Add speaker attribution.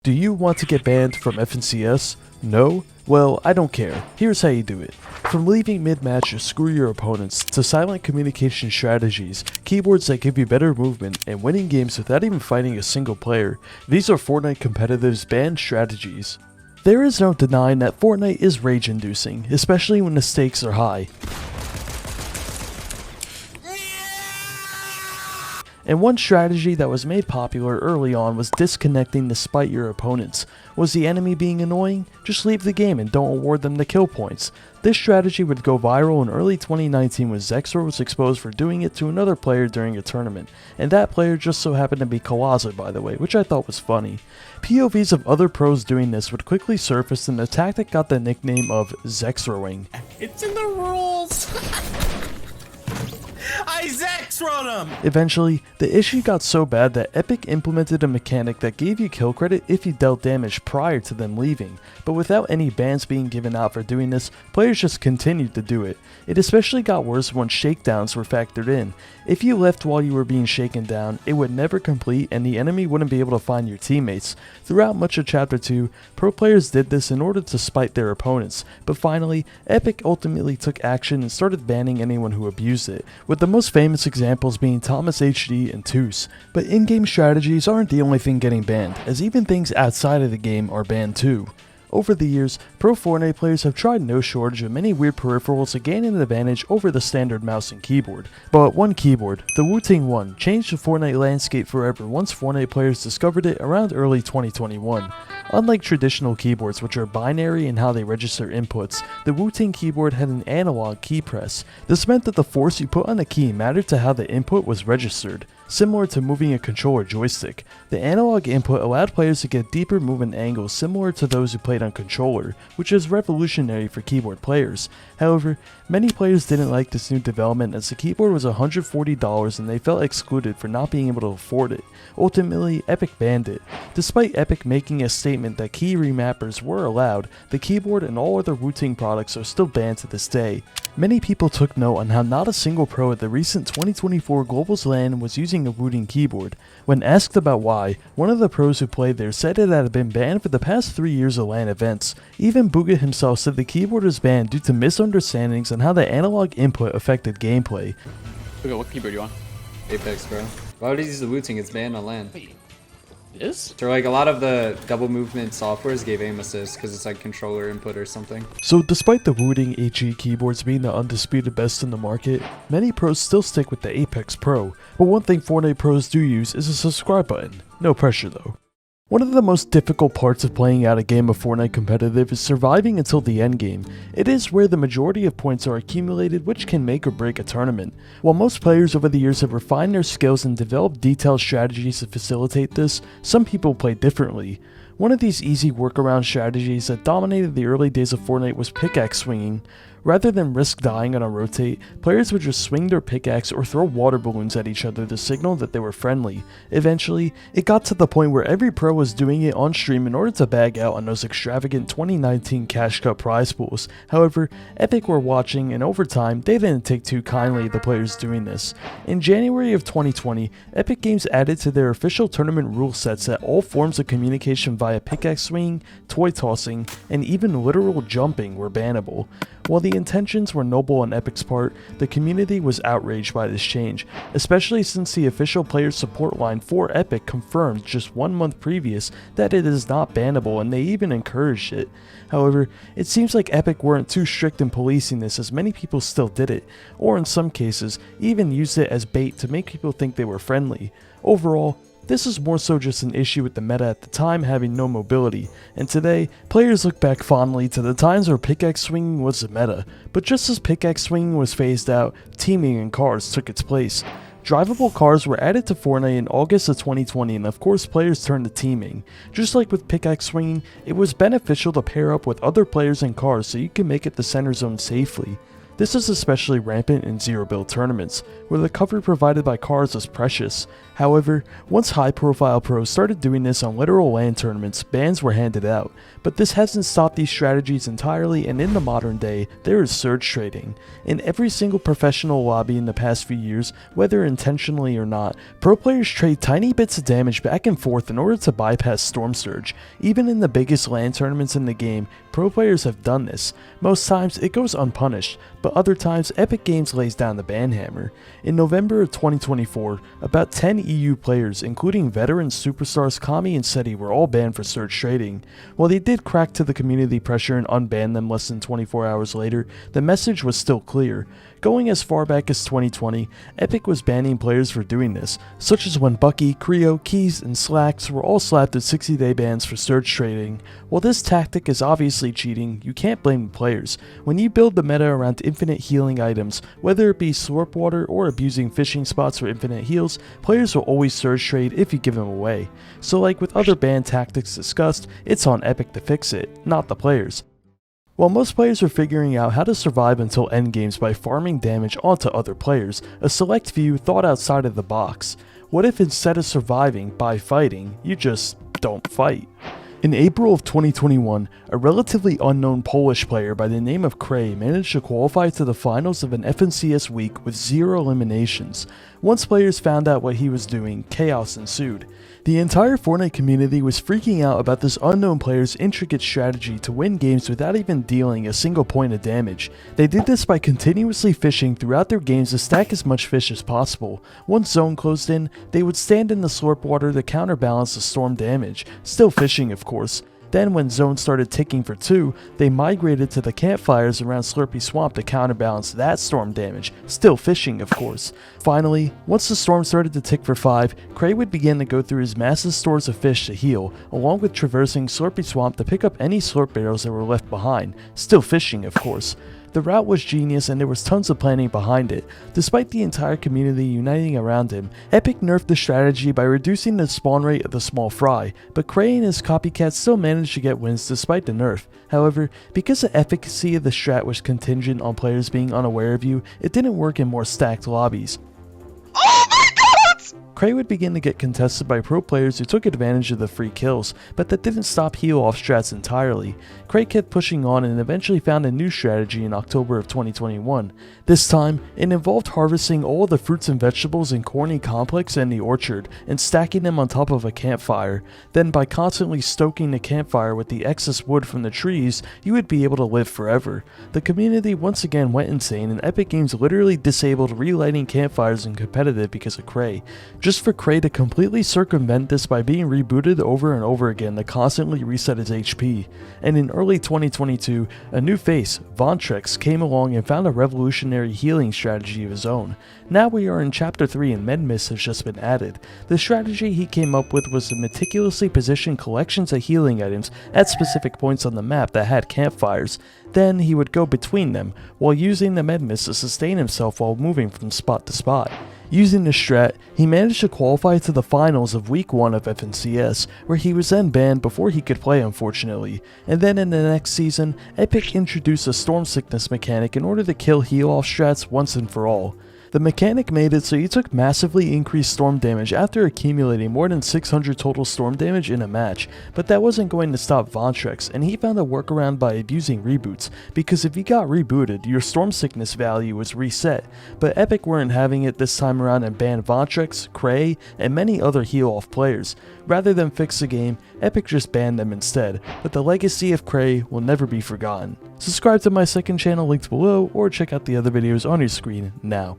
Speaker 1: Do you want to get banned from FNCS? No? Well, I don't care. Here's how you do it. From leaving mid-match to screw your opponents, to silent communication strategies, keyboards that give you better movement, and winning games without even fighting a single player, these are Fortnite competitive's banned strategies. There is no denying that Fortnite is rage-inducing, especially when the stakes are high. And one strategy that was made popular early on was disconnecting despite your opponents. Was the enemy being annoying? Just leave the game and don't award them the kill points. This strategy would go viral in early 2019 when Zexor was exposed for doing it to another player during a tournament, and that player just so happened to be Kalaza, by the way, which I thought was funny. POVs of other pros doing this would quickly surface, and the tactic got the nickname of Zexorwing.
Speaker 2: It's in the rules! I Zexrod him!
Speaker 1: Eventually, the issue got so bad that Epic implemented a mechanic that gave you kill credit if you dealt damage prior to them leaving, but without any bans being given out for doing this, players just continued to do it. It especially got worse when shakedowns were factored in. If you left while you were being shaken down, it would never complete and the enemy wouldn't be able to find your teammates. Throughout much of Chapter 2, pro players did this in order to spite their opponents, but finally, Epic ultimately took action and started banning anyone who abused it, with the most famous examples being Thomas HD and Toos. But in-game strategies aren't the only thing getting banned, as even things outside of the game are banned too. Over the years, pro Fortnite players have tried no shortage of many weird peripherals to gain an advantage over the standard mouse and keyboard. But one keyboard, the Wooting one, changed the Fortnite landscape forever once Fortnite players discovered it around early 2021. Unlike traditional keyboards, which are binary in how they register inputs, the Wooting keyboard had an analog key press. This meant that the force you put on the key mattered to how the input was registered. Similar to moving a controller joystick, the analog input allowed players to get deeper movement angles similar to those who played on controller, which is revolutionary for keyboard players. However, many players didn't like this new development as the keyboard was $140 and they felt excluded for not being able to afford it. Ultimately, Epic banned it. Despite Epic making a statement that key remappers were allowed, the keyboard and all other Wooting products are still banned to this day. Many people took note on how not a single pro at the recent 2024 Globals LAN was using a Wooting keyboard. When asked about why, one of the pros who played there said it had been banned for the past 3 years of LAN events. Even Booga himself said the keyboard was banned due to misunderstandings on how the analog input affected gameplay.
Speaker 3: Okay, what keyboard do you want?
Speaker 4: Apex, bro. Why would he use the Wooting? It's banned on LAN.
Speaker 3: Wait, this?
Speaker 4: So like a lot of the double movement softwares gave aim assist because it's like controller input or something.
Speaker 1: So despite the Wooting HE keyboards being the undisputed best in the market, many pros still stick with the Apex Pro. But one thing Fortnite pros do use is a subscribe button. No pressure though. One of the most difficult parts of playing out a game of Fortnite competitive is surviving until the end game. It is where the majority of points are accumulated, which can make or break a tournament. While most players over the years have refined their skills and developed detailed strategies to facilitate this, some people play differently. One of these easy workaround strategies that dominated the early days of Fortnite was pickaxe swinging. Rather than risk dying on a rotate, players would just swing their pickaxe or throw water balloons at each other to signal that they were friendly. Eventually, it got to the point where every pro was doing it on stream in order to bag out on those extravagant 2019 Cash Cup prize pools. However, Epic were watching, and over time, they didn't take too kindly the players doing this. In January of 2020, Epic Games added to their official tournament rule sets that all forms of communication via pickaxe swinging, toy tossing, and even literal jumping were bannable. While the intentions were noble on Epic's part, the community was outraged by this change, especially since the official player support line for Epic confirmed just 1 month previous that it is not bannable, and they even encouraged it. However, it seems like Epic weren't too strict in policing this, as many people still did it, or in some cases, even used it as bait to make people think they were friendly. Overall, this is more so just an issue with the meta at the time having no mobility, and today, players look back fondly to the times where pickaxe swinging was the meta, but just as pickaxe swinging was phased out, teaming in cars took its place. Drivable cars were added to Fortnite in August of 2020, and of course players turned to teaming. Just like with pickaxe swinging, it was beneficial to pair up with other players in cars so you can make it the center zone safely. This is especially rampant in zero-build tournaments, where the cover provided by cards was precious. However, once high-profile pros started doing this on literal LAN tournaments, bans were handed out. But this hasn't stopped these strategies entirely, and in the modern day, there is surge trading. In every single professional lobby in the past few years, whether intentionally or not, pro players trade tiny bits of damage back and forth in order to bypass storm surge. Even in the biggest LAN tournaments in the game, pro players have done this. Most times it goes unpunished, but other times Epic Games lays down the ban hammer. In November of 2024, about 10 EU players, including veteran superstars Kami and Seti, were all banned for surge trading. While they did crack to the community pressure and unban them less than 24 hours later, the message was still clear. Going as far back as 2020, Epic was banning players for doing this, such as when Bucky, Qrei, Keys, and Slacks were all slapped with 60-day bans for surge trading. While this tactic is obviously cheating, you can't blame the players. When you build the meta around infinite healing items, whether it be slurp water or abusing fishing spots for infinite heals, players will always surge trade if you give them away. So like with other ban tactics discussed, it's on Epic to fix it, not the players. While most players are figuring out how to survive until endgames by farming damage onto other players, a select few thought outside of the box. What if instead of surviving by fighting, you just don't fight? In April of 2021, a relatively unknown Polish player by the name of Qrei managed to qualify to the finals of an FNCS week with 0 eliminations. Once players found out what he was doing, chaos ensued. The entire Fortnite community was freaking out about this unknown player's intricate strategy to win games without even dealing a single point of damage. They did this by continuously fishing throughout their games to stack as much fish as possible. Once zone closed in, they would stand in the slurp water to counterbalance the storm damage, still fishing of course. Then when zone started ticking for 2, they migrated to the campfires around Slurpy Swamp to counterbalance that storm damage, still fishing of course. Finally, once the storm started to tick for 5, Qrei would begin to go through his massive stores of fish to heal, along with traversing Slurpy Swamp to pick up any slurp barrels that were left behind, still fishing of course. The route was genius and there was tons of planning behind it. Despite the entire community uniting around him, Epic nerfed the strategy by reducing the spawn rate of the small fry, but Qrei and his copycats still managed to get wins despite the nerf. However, because the efficacy of the strat was contingent on players being unaware of you, it didn't work in more stacked lobbies. Qrei would begin to get contested by pro players who took advantage of the free kills, but that didn't stop Healoffs strats entirely. Qrei kept pushing on and eventually found a new strategy in October of 2021. This time, it involved harvesting all the fruits and vegetables in Corny Complex and the orchard, and stacking them on top of a campfire. Then by constantly stoking the campfire with the excess wood from the trees, you would be able to live forever. The community once again went insane and Epic Games literally disabled relighting campfires in competitive because of Qrei. Just for Qrei to completely circumvent this by being rebooted over and over again to constantly reset his HP. And in early 2022, a new face, Vontrex, came along and found a revolutionary healing strategy of his own. Now we are in Chapter 3 and Medmist has just been added. The strategy he came up with was to meticulously position collections of healing items at specific points on the map that had campfires. Then he would go between them, while using the Medmist to sustain himself while moving from spot to spot. Using this strat, he managed to qualify to the finals of week 1 of FNCS, where he was then banned before he could play unfortunately. And then in the next season, Epic introduced a storm sickness mechanic in order to kill heal-off strats once and for all. The mechanic made it so you took massively increased storm damage after accumulating more than 600 total storm damage in a match, but that wasn't going to stop Vontrex, and he found a workaround by abusing reboots, because if you got rebooted, your storm sickness value was reset, but Epic weren't having it this time around and banned Vontrex, Qrei, and many other heal-off players. Rather than fix the game, Epic just banned them instead, but the legacy of Qrei will never be forgotten. Subscribe to my second channel linked below, or check out the other videos on your screen now.